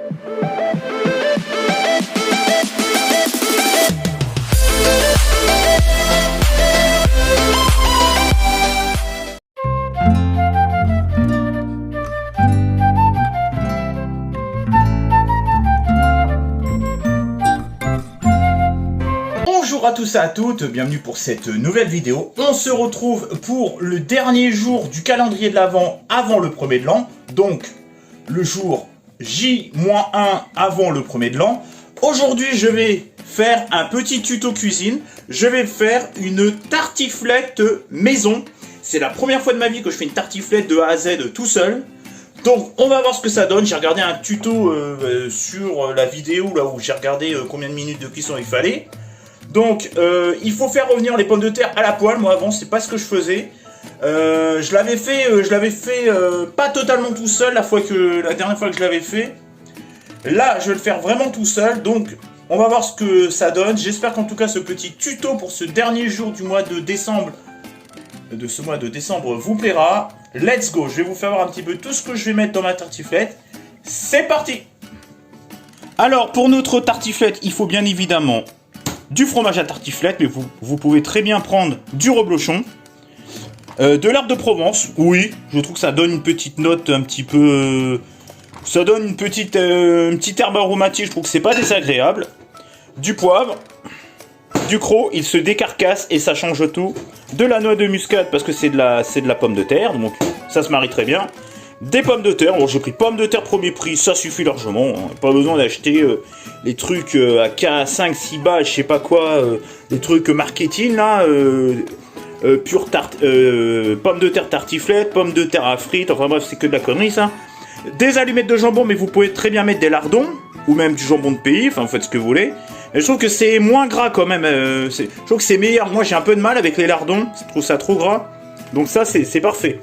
Bonjour à tous et à toutes, bienvenue pour cette nouvelle vidéo. On se retrouve pour le dernier jour du calendrier de l'Avent avant le 1er de l'an. Donc, le jour J-1 avant le 1er de l'an. Aujourd'hui, je vais faire un petit tuto cuisine. Je vais faire une tartiflette maison. C'est la première fois de ma vie que je fais une tartiflette de A à Z tout seul. Donc, on va voir ce que ça donne. J'ai regardé un tuto sur la vidéo là où j'ai regardé combien de minutes de cuisson il fallait. Donc, il faut faire revenir les pommes de terre à la poêle. Moi, avant, c'est pas ce que je faisais. Je l'avais fait pas totalement tout seul la dernière fois que je l'avais fait. Là, je vais le faire vraiment tout seul. Donc, on va voir ce que ça donne. J'espère qu'en tout cas, ce petit tuto pour ce dernier jour du mois de décembre, vous plaira. Let's go. Je vais vous faire voir un petit peu tout ce que je vais mettre dans ma tartiflette. C'est parti. Alors, pour notre tartiflette, il faut bien évidemment du fromage à tartiflette, mais vous pouvez très bien prendre du reblochon, de l'herbe de Provence. Oui, je trouve que ça donne une petite note un petit peu... ça donne une petite herbe aromatique, je trouve que c'est pas désagréable. Du poivre, du croc, il se décarcasse et ça change tout. De la noix de muscade parce que c'est de la pomme de terre, donc ça se marie très bien. Des pommes de terre, bon j'ai pris pommes de terre premier prix, ça suffit largement, hein. Pas besoin d'acheter les trucs à 5, 6 balles, je sais pas quoi, les trucs marketing là, pommes de terre tartiflette, pommes de terre à frites, enfin bref c'est que de la connerie ça. Des allumettes de jambon, mais vous pouvez très bien mettre des lardons, ou même du jambon de pays, enfin vous faites ce que vous voulez. Et je trouve que c'est moins gras quand même, je trouve que c'est meilleur, moi j'ai un peu de mal avec les lardons, je trouve ça trop gras, donc ça c'est parfait.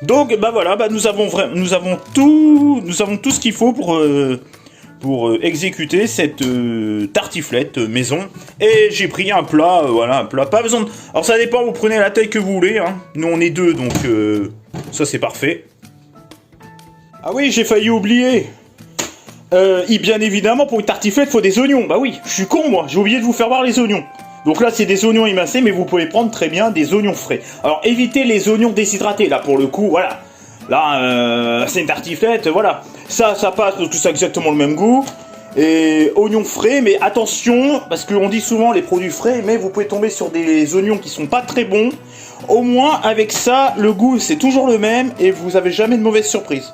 Donc bah voilà, bah nous avons tout ce qu'il faut pour exécuter cette tartiflette maison. Et j'ai pris un plat, voilà, un plat, pas besoin de... Alors ça dépend, vous prenez la taille que vous voulez, hein. Nous on est deux, donc ça c'est parfait. Ah oui, j'ai failli oublier. Bien évidemment, pour une tartiflette, il faut des oignons. Bah oui, je suis con moi, j'ai oublié de vous faire voir les oignons. Donc là, c'est des oignons émincés, mais vous pouvez prendre très bien des oignons frais. Alors, évitez les oignons déshydratés. Là, pour le coup, voilà. Là, c'est une tartiflette, voilà. Ça passe parce que c'est exactement le même goût. Et oignons frais, mais attention, parce qu'on dit souvent les produits frais, mais vous pouvez tomber sur des oignons qui sont pas très bons. Au moins, avec ça, le goût, c'est toujours le même et vous avez jamais de mauvaise surprise.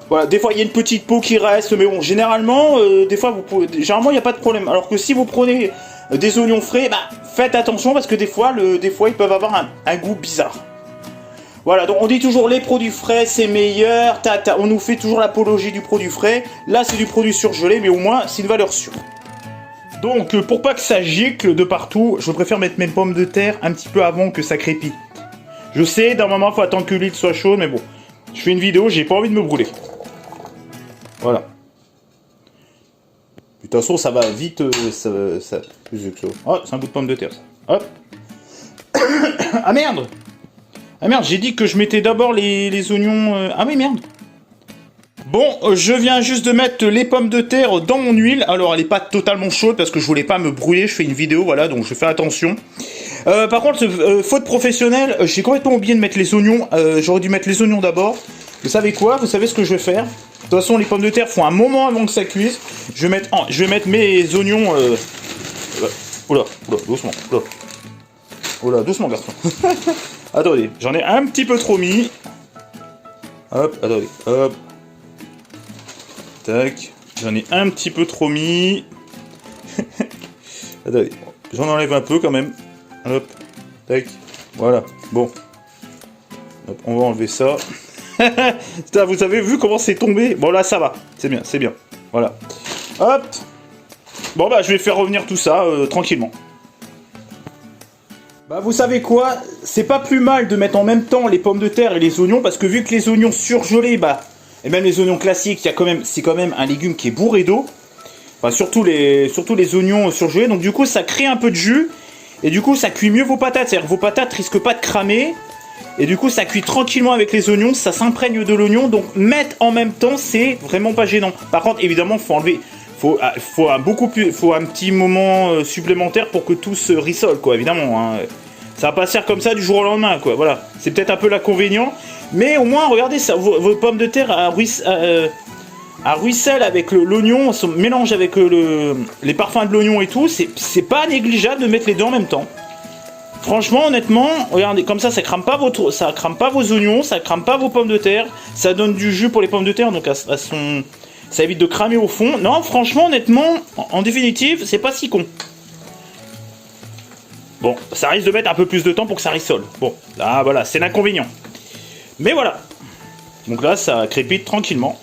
Voilà, des fois, il y a une petite peau qui reste, mais bon, généralement, généralement, il n'y a pas de problème. Alors que si vous prenez des oignons frais, bah, faites attention parce que des fois, ils peuvent avoir un goût bizarre. Voilà, donc on dit toujours les produits frais, c'est meilleur. On nous fait toujours l'apologie du produit frais. Là, c'est du produit surgelé, mais au moins, c'est une valeur sûre. Donc, pour pas que ça gicle de partout, je préfère mettre mes pommes de terre un petit peu avant que ça crépite. Je sais, d'un moment, il faut attendre que l'huile soit chaude, mais bon. Je fais une vidéo, j'ai pas envie de me brûler. Voilà. De toute façon, ça va vite. Oh, c'est un bout de pomme de terre, ça. Hop. Ah merde! Ah merde, j'ai dit que je mettais d'abord les oignons... Ah oui, merde. Bon, je viens juste de mettre les pommes de terre dans mon huile. Alors, elle est pas totalement chaude parce que je voulais pas me brûler. Je fais une vidéo, voilà, donc je fais attention. Par contre, faute professionnelle, j'ai complètement oublié de mettre les oignons. J'aurais dû mettre les oignons d'abord. Vous savez quoi? Vous savez ce que je vais faire? De toute façon, les pommes de terre font un moment avant que ça cuise. Je vais mettre mes oignons... Oula, doucement. Oula, doucement, garçon. Attendez, j'en ai un petit peu trop mis. Hop, attendez, hop. Tac, j'en ai un petit peu trop mis. Attendez, j'en enlève un peu quand même. Hop, tac, voilà, bon. Hop, on va enlever ça. Putain, vous avez vu comment c'est tombé? Bon là ça va, c'est bien, voilà. Hop. Bon bah je vais faire revenir tout ça tranquillement. Bah vous savez quoi? C'est pas plus mal de mettre en même temps les pommes de terre et les oignons, parce que vu que les oignons surgelés, bah, et même les oignons classiques, c'est quand même un légume qui est bourré d'eau. Enfin surtout les oignons surgelés, donc du coup ça crée un peu de jus, et du coup ça cuit mieux vos patates, c'est-à-dire que vos patates risquent pas de cramer. Et du coup, ça cuit tranquillement avec les oignons, ça s'imprègne de l'oignon. Donc, mettre en même temps, c'est vraiment pas gênant. Par contre, évidemment, faut enlever... faut un petit moment supplémentaire pour que tout se rissole, quoi, évidemment. Hein. Ça va pas se faire comme ça du jour au lendemain, quoi. Voilà. C'est peut-être un peu l'inconvénient. Mais au moins, regardez, ça, vos pommes de terre ruisselle avec l'oignon, on se mélange avec les parfums de l'oignon et tout. C'est pas négligeable de mettre les deux en même temps. Franchement, honnêtement, regardez, comme ça crame pas vos oignons, ça crame pas vos pommes de terre, ça donne du jus pour les pommes de terre, donc ça évite de cramer au fond. Non, franchement, honnêtement, en définitive, c'est pas si con. Bon, ça risque de mettre un peu plus de temps pour que ça rissole. Bon, là, voilà, c'est l'inconvénient. Mais voilà. Donc là, ça crépite tranquillement.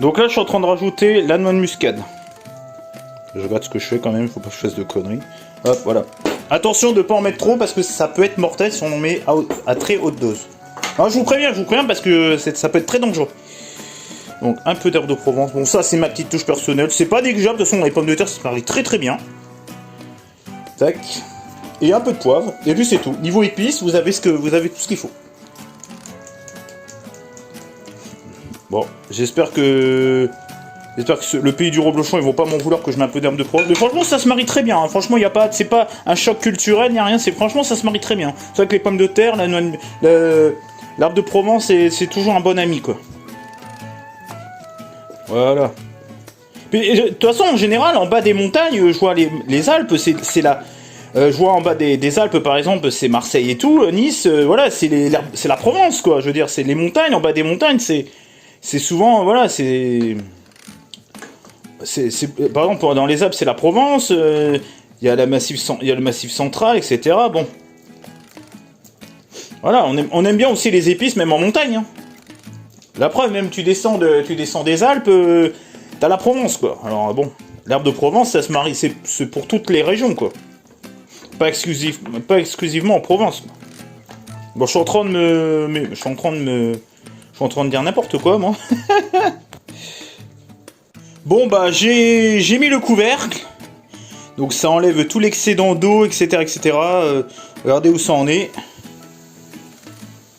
Donc là, je suis en train de rajouter la noix de muscade. Je regarde ce que je fais quand même, faut pas que je fasse de conneries. Hop, voilà. Attention de ne pas en mettre trop parce que ça peut être mortel si on en met à très haute dose. Alors, je vous préviens parce que ça peut être très dangereux. Donc un peu d'herbe de Provence. Bon, ça c'est ma petite touche personnelle. C'est pas négligeable, de toute façon les pommes de terre ça se marie très très bien. Tac. Et un peu de poivre. Et puis c'est tout. Niveau épices, vous avez tout ce qu'il faut. Bon, j'espère que le pays du reblochon ils vont pas m'en vouloir que je mets un peu d'herbe de Provence. Mais franchement ça se marie très bien. Hein. Franchement c'est pas un choc culturel, il n'y a rien. Franchement ça se marie très bien. C'est vrai que les pommes de terre, l'herbe de Provence c'est toujours un bon ami quoi. Voilà. De toute façon en général en bas des montagnes, je vois les Alpes, c'est là. Je vois en bas des Alpes par exemple, c'est Marseille et tout, Nice, voilà, c'est la Provence quoi. Je veux dire c'est les montagnes, en bas des montagnes c'est souvent voilà par exemple dans les Alpes c'est la Provence, il y a le massif central, etc. Bon, voilà, on aime bien aussi les épices même en montagne. Hein. La preuve même tu descends des Alpes, t'as la Provence quoi. Alors bon, l'herbe de Provence ça se marie, c'est pour toutes les régions quoi. Pas exclusivement en Provence. Quoi. Bon, je suis en train de dire n'importe quoi, moi. Bon, bah, j'ai mis le couvercle. Donc, ça enlève tout l'excédent d'eau, etc., etc. Regardez où ça en est.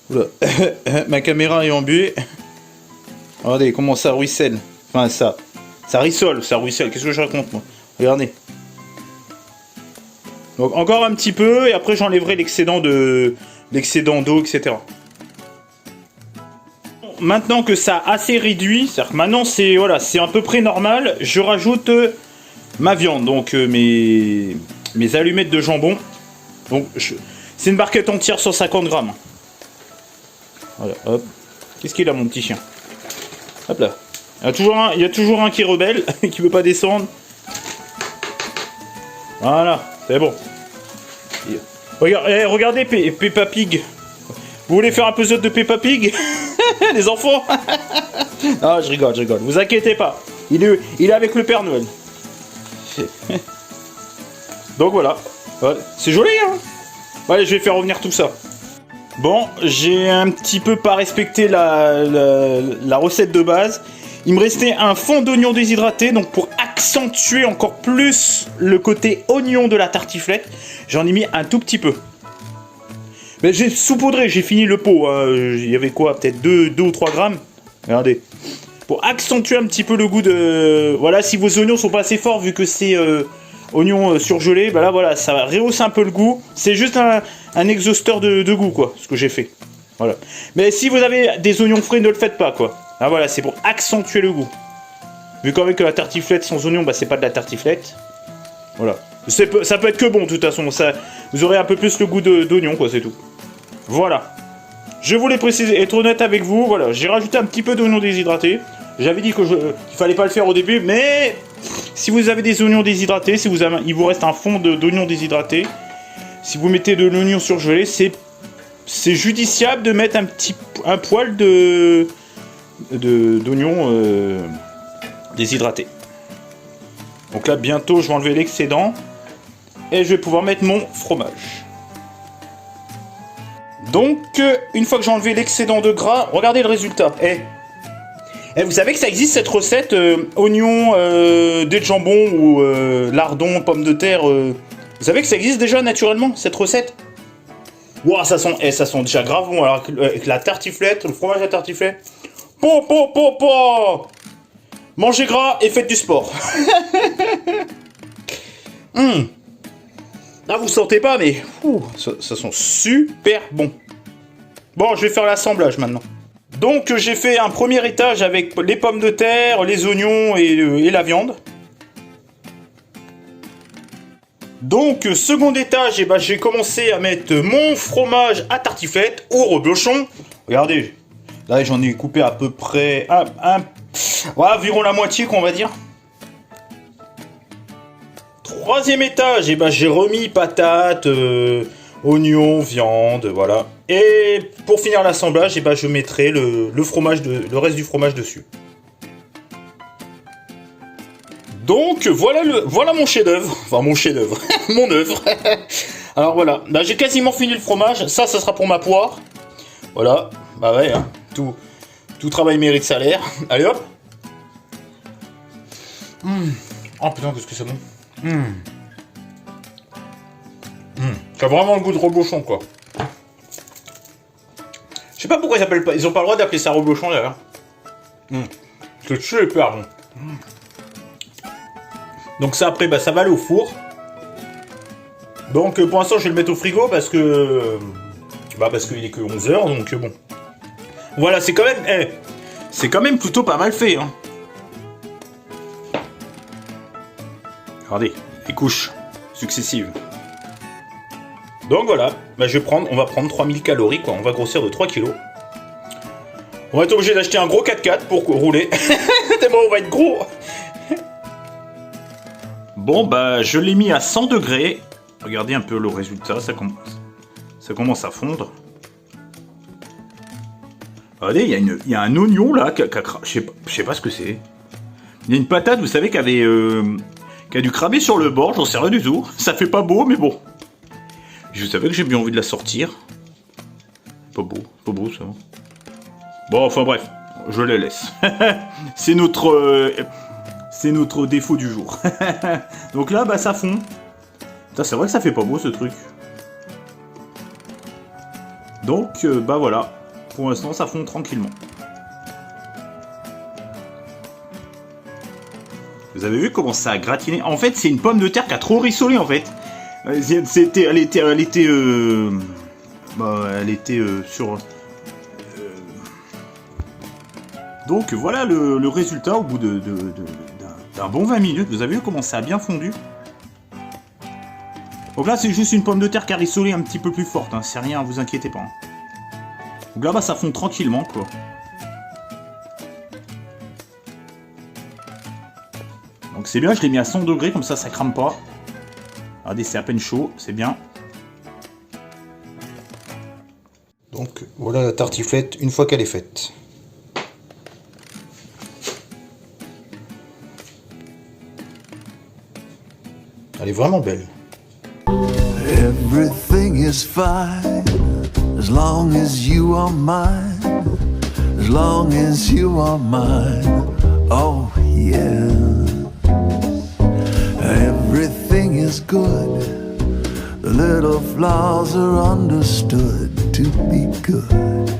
Oula. Ma caméra est embuée. Regardez comment ça ruisselle. Enfin, ça rissole, ça ruisselle. Qu'est-ce que je raconte, moi? Regardez. Donc encore un petit peu, et après j'enlèverai l'excédent d'eau, etc. Maintenant que ça a assez réduit, c'est-à-dire que maintenant c'est à peu près normal, je rajoute ma viande, donc mes allumettes de jambon. Donc c'est une barquette entière 150 grammes. Voilà, hop. Qu'est-ce qu'il a mon petit chien? Hop là. Il y a toujours un qui est rebelle, qui veut pas descendre. Voilà. C'est bon. Regardez Peppa Pig. Vous voulez faire un puzzle de Peppa Pig? Les enfants? Non, je rigole. Vous inquiétez pas. Il est avec le Père Noël. Donc voilà. C'est joli, hein? Allez, je vais faire revenir tout ça. Bon, j'ai un petit peu pas respecté la recette de base. Il me restait un fond d'oignon déshydraté, donc pour accentuer encore plus le côté oignon de la tartiflette, j'en ai mis un tout petit peu. Mais j'ai saupoudré, j'ai fini le pot. Hein. Il y avait quoi? Peut-être 2 ou 3 grammes. Regardez. Pour accentuer un petit peu le goût de... Voilà, si vos oignons sont pas assez forts, vu que c'est oignons surgelés, bah là, voilà, ça va rehausser un peu le goût. C'est juste un exhausteur de goût, quoi, ce que j'ai fait. Voilà. Mais si vous avez des oignons frais, ne le faites pas, quoi. Ah voilà, c'est pour accentuer le goût. Vu qu'avec la tartiflette sans oignon, bah c'est pas de la tartiflette. Voilà. Ça peut être que bon, de toute façon. Vous aurez un peu plus le goût d'oignon, quoi, c'est tout. Voilà. Je voulais préciser, être honnête avec vous, voilà. J'ai rajouté un petit peu d'oignon déshydraté. J'avais dit qu'il fallait pas le faire au début, mais si vous avez des oignons déshydratés, il vous reste un fond d'oignon déshydraté. Si vous mettez de l'oignon surgelé, c'est judiciable de mettre un poil d'oignon déshydraté. Donc là bientôt je vais enlever l'excédent et je vais pouvoir mettre mon fromage. Donc une fois que j'ai enlevé l'excédent de gras, regardez le résultat. Vous savez que ça existe cette recette oignon, dés de jambon ou lardon, pommes de terre. Vous Vous savez que ça existe déjà naturellement, cette recette? Ouah, ça sent déjà grave bon. Alors, avec la tartiflette, le fromage à tartiflette. Po. Mangez gras et faites du sport. Là, vous sentez pas, mais ça sent super bon. Bon, je vais faire l'assemblage maintenant. Donc, j'ai fait un premier étage avec les pommes de terre, les oignons et la viande. Donc, second étage, eh ben, j'ai commencé à mettre mon fromage à tartiflette au reblochon. Regardez, là, j'en ai coupé à peu près environ la moitié, qu'on va dire. Troisième étage, eh ben, j'ai remis patates, oignons, viande, voilà. Et pour finir l'assemblage, eh ben, je mettrai le reste du fromage dessus. Donc voilà mon chef-d'œuvre, enfin mon chef-d'œuvre, mon œuvre. Alors voilà, bah, j'ai quasiment fini le fromage. Ça sera pour ma poire. Voilà, bah ouais, hein, tout travail mérite salaire. Allez hop. Oh putain, qu'est-ce que c'est bon. Ça a vraiment le goût de reblochon, quoi. Je sais pas pourquoi ils ont pas le droit d'appeler ça reblochon d'ailleurs. C'est super bon. Donc ça après, bah, ça va aller au four. Donc pour l'instant je vais le mettre au frigo parce qu'il est que 11h, donc bon. Voilà, c'est quand même plutôt pas mal fait, hein. Regardez, les couches successives. Donc voilà, bah, on va prendre 3000 calories, quoi. On va grossir de 3 kilos. On va être obligé d'acheter un gros 4x4 pour rouler. Tellement on va être gros. Bon, bah, je l'ai mis à 100 degrés. Regardez un peu le résultat, ça commence à fondre. Regardez, il y a un oignon là, je sais pas ce que c'est. Il y a une patate, vous savez, qui a dû cramer sur le bord, j'en sais rien du tout. Ça fait pas beau, mais bon. Je savais que j'ai bien envie de la sortir. Pas beau ça. Bon, enfin bref, je les laisse. C'est notre défaut du jour. Donc là, bah ça fond. Putain, c'est vrai que ça fait pas beau ce truc. Donc, bah voilà. Pour l'instant, ça fond tranquillement. Vous avez vu comment ça a gratiné? En fait, c'est une pomme de terre qui a trop rissolé en fait. Elle était sur. Donc voilà le résultat au bout d'un bon 20 minutes. Vous avez vu comment ça a bien fondu? Donc là, c'est juste une pomme de terre qui a rissolé un petit peu plus forte. Hein. C'est rien, vous inquiétez pas. Hein. Donc là, bah, ça fond tranquillement, quoi. Donc c'est bien, je l'ai mis à 100 degrés, comme ça crame pas. Regardez, c'est à peine chaud, c'est bien. Donc voilà la tartiflette une fois qu'elle est faite. Elle est vraiment belle. Everything is fine as long as you are mine. As long as you are mine. Oh yeah. Everything is good. The little flaws are understood to be good.